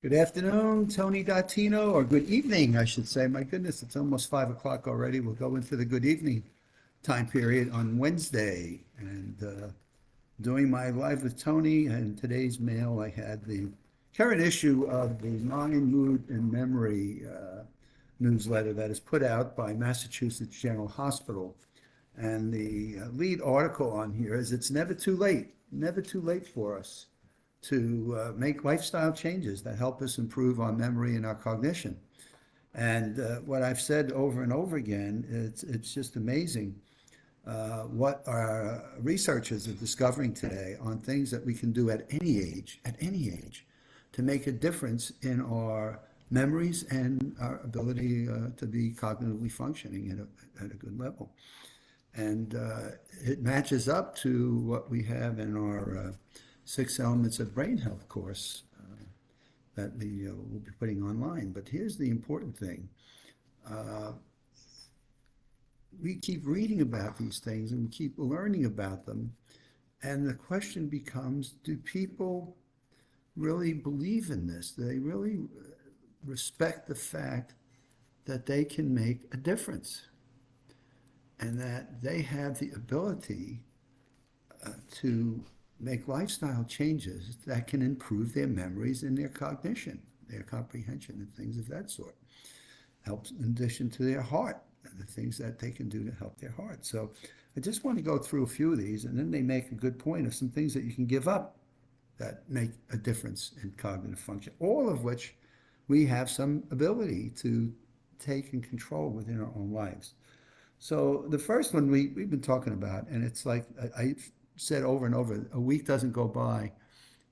Good afternoon, Tony Dottino, or good evening, I should say. My goodness, it's almost 5 o'clock already. We'll go into the good evening time period on Wednesday. And doing my Live with Tony, and today's mail, I had the current issue of the Mind, Mood, and Memory newsletter that is put out by Massachusetts General Hospital. And the lead article on here is it's never too late for us to make lifestyle changes that help us improve our memory and our cognition. And what I've said over and over again, it's just amazing what our researchers are discovering today on things that we can do at any age, to make a difference in our memories and our ability to be cognitively functioning at a good level. And it matches up to what we have in our 6 Elements of Brain Health course that we will be putting online. But here's the important thing. We keep reading about these things and we keep learning about them. And the question becomes, do people really believe in this? Do they really respect the fact that they can make a difference and that they have the ability to make lifestyle changes that can improve their memories and their cognition, their comprehension, and things of that sort? Helps in addition to their heart and the things that they can do to help their heart. So I just want to go through a few of these, and then they make a good point of some things that you can give up that make a difference in cognitive function, all of which we have some ability to take and control within our own lives. So the first one we've been talking about, and it's like I've said over and over, a week doesn't go by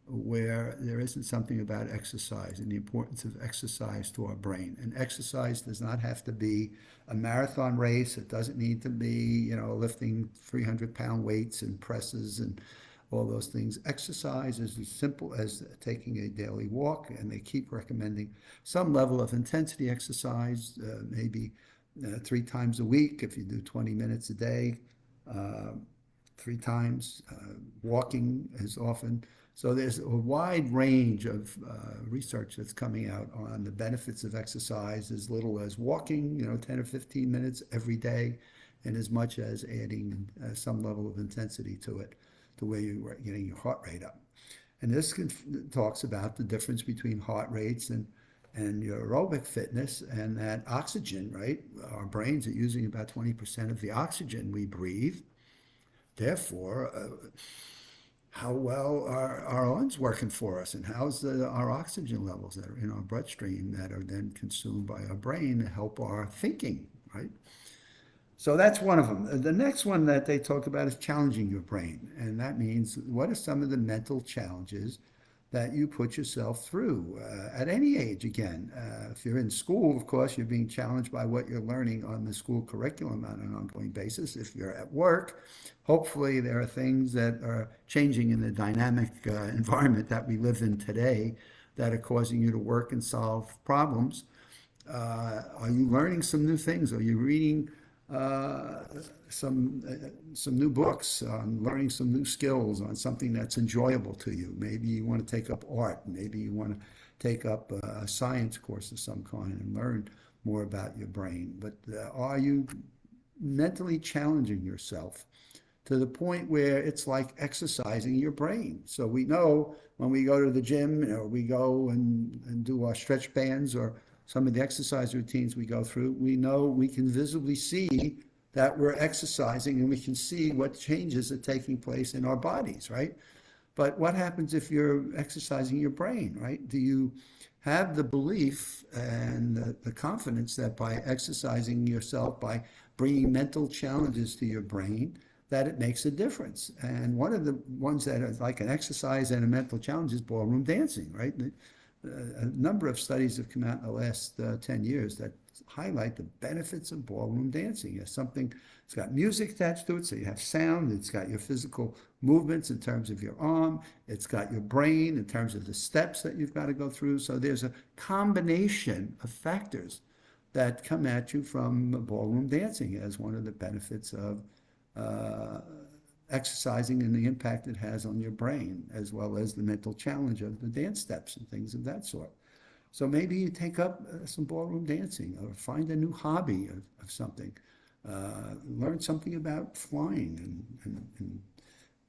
where there isn't something about exercise and the importance of exercise to our brain. And exercise does not have to be a marathon race. It doesn't need to be, lifting 300-pound weights and presses and all those things. Exercise is as simple as taking a daily walk, and they keep recommending some level of intensity exercise, maybe 3 times a week if you do 20 minutes a day, 3 times, walking as often. So there's a wide range of research that's coming out on the benefits of exercise, as little as walking, 10 or 15 minutes every day, and as much as adding some level of intensity to it, the way you are getting your heart rate up. And this talks about the difference between heart rates and your aerobic fitness, and that oxygen, right? Our brains are using about 20% of the oxygen we breathe. Therefore, how well are our lungs working for us, and how's our oxygen levels that are in our bloodstream that are then consumed by our brain to help our thinking, right? So that's one of them. The next one that they talk about is challenging your brain. And that means, what are some of the mental challenges that you put yourself through at any age? Again, if you're in school, of course, you're being challenged by what you're learning on the school curriculum on an ongoing basis. If you're at work, hopefully there are things that are changing in the dynamic environment that we live in today that are causing you to work and solve problems. Are you learning some new things? Are you reading some new books on learning some new skills on something that's enjoyable to you? Maybe you want to take up art. Maybe you want to take up a science course of some kind and learn more about your brain. But are you mentally challenging yourself to the point where it's like exercising your brain? So we know when we go to the gym, or we go and do our stretch bands, or some of the exercise routines we go through, we know we can visibly see that we're exercising, and we can see what changes are taking place in our bodies, right? But what happens if you're exercising your brain, right? Do you have the belief and the confidence that by exercising yourself, by bringing mental challenges to your brain, that it makes a difference? And one of the ones that is like an exercise and a mental challenge is ballroom dancing, right? A number of studies have come out in the last 10 years that highlight the benefits of ballroom dancing. It's something, it's got music attached to it, so you have sound. It's got your physical movements in terms of your arm. It's got your brain in terms of the steps that you've got to go through. So there's a combination of factors that come at you from ballroom dancing as one of the benefits of exercising and the impact it has on your brain, as well as the mental challenge of the dance steps and things of that sort. So maybe you take up some ballroom dancing or find a new hobby of something. Learn something about flying and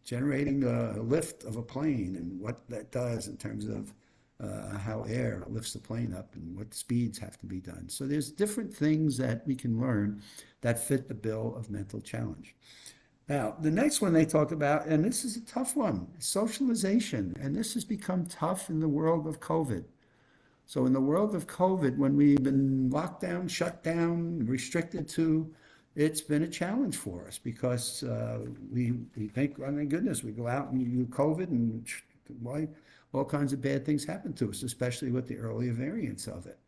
generating a lift of a plane and what that does in terms of how air lifts the plane up and what speeds have to be done. So there's different things that we can learn that fit the bill of mental challenge. Now, the next one they talk about, and this is a tough one, socialization. And this has become tough in the world of COVID. So in the world of COVID, when we've been locked down, shut down, restricted to, it's been a challenge for us because we think, oh my goodness, we go out and you COVID and why all kinds of bad things happen to us, especially with the earlier variants of it.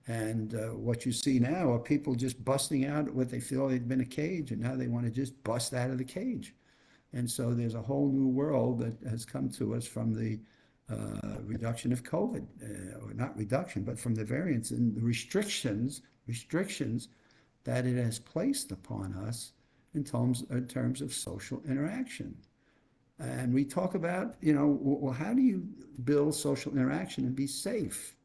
And what you see now are people just busting out what they feel they've been a cage, and now they want to just bust out of the cage. And so there's a whole new world that has come to us from the reduction of COVID, or not reduction, but from the variants and the restrictions that it has placed upon us in terms of social interaction. And we talk about, well, how do you build social interaction and be safe?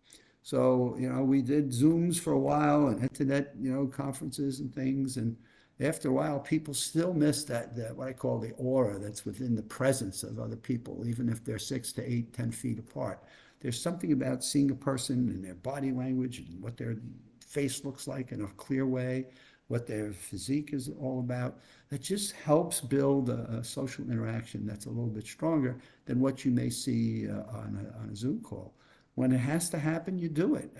So, we did Zooms for a while and internet, conferences and things. And after a while, people still miss that what I call the aura that's within the presence of other people, even if they're 6 to 8, 10 feet apart. There's something about seeing a person and their body language and what their face looks like in a clear way, what their physique is all about, that just helps build a social interaction that's a little bit stronger than what you may see on a Zoom call. When it has to happen, you do it.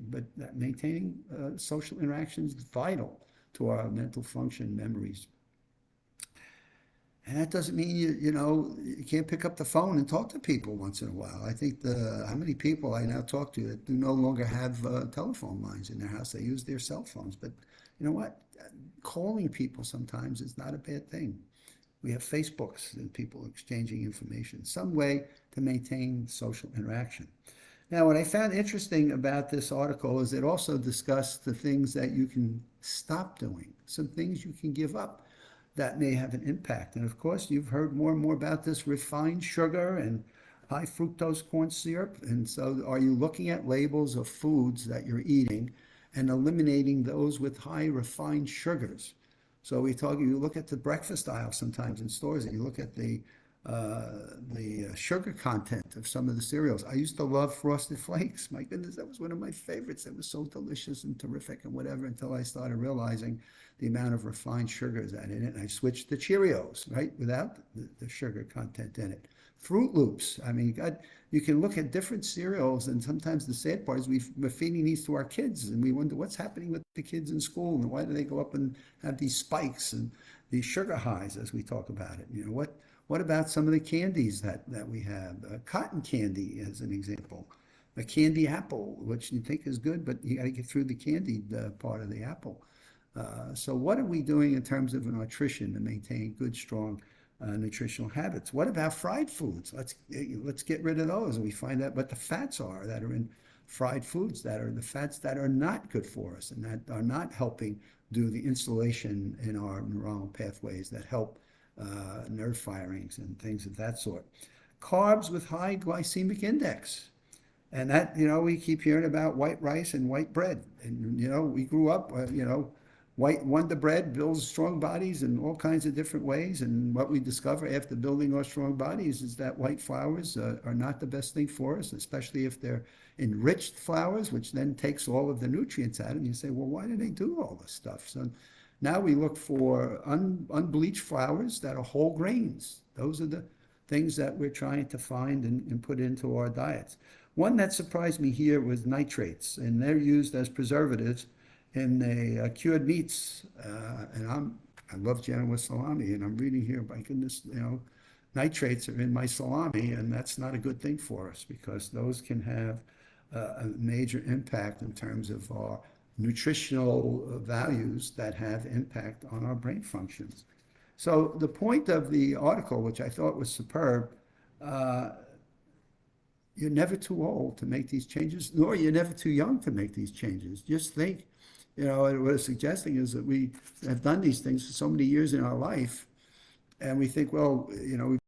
But maintaining social interaction is vital to our mental function memories. And that doesn't mean you can't pick up the phone and talk to people once in a while. I think how many people I now talk to that do no longer have telephone lines in their house. They use their cell phones. But you know what? Calling people sometimes is not a bad thing. We have Facebooks and people exchanging information, some way to maintain social interaction. Now, what I found interesting about this article is it also discussed the things that you can stop doing, some things you can give up that may have an impact. And of course, you've heard more and more about this refined sugar and high fructose corn syrup. And so are you looking at labels of foods that you're eating and eliminating those with high refined sugars? So you look at the breakfast aisle sometimes in stores and you look at the sugar content of some of the cereals. I used to love Frosted Flakes. My goodness, that was one of my favorites. It was so delicious and terrific and whatever until I started realizing the amount of refined sugars that in it. And I switched to Cheerios, right, without the sugar content in it. Fruit Loops. I mean, God, you can look at different cereals, and sometimes the sad part is we're feeding these to our kids, and we wonder what's happening with the kids in school, and why do they go up and have these spikes and these sugar highs as we talk about it? What about some of the candies that we have? Cotton candy, as an example. A candy apple, which you think is good, but you got to get through the candied part of the apple. So what are we doing in terms of nutrition to maintain good, strong nutritional habits? What about fried foods? Let's get rid of those. And we find out what the fats are that are in fried foods, that are the fats that are not good for us and that are not helping do the insulation in our neuronal pathways that help nerve firings and things of that sort. Carbs with high glycemic index. And that, we keep hearing about white rice and white bread. And, we grew up, white Wonder Bread builds strong bodies in all kinds of different ways. And what we discover after building our strong bodies is that white flours are not the best thing for us, especially if they're enriched flours, which then takes all of the nutrients out. And you say, well, why do they do all this stuff? So now we look for unbleached flours that are whole grains. Those are the things that we're trying to find and put into our diets. One that surprised me here was nitrates, and they're used as preservatives in the cured meats. And I love Genoa salami, and I'm reading here, my goodness, nitrates are in my salami, and that's not a good thing for us because those can have a major impact in terms of our nutritional values that have impact on our brain functions. So the point of the article, which I thought was superb, you're never too old to make these changes, nor you're never too young to make these changes. Just think, what it's suggesting is that we have done these things for so many years in our life, and we think, well, we've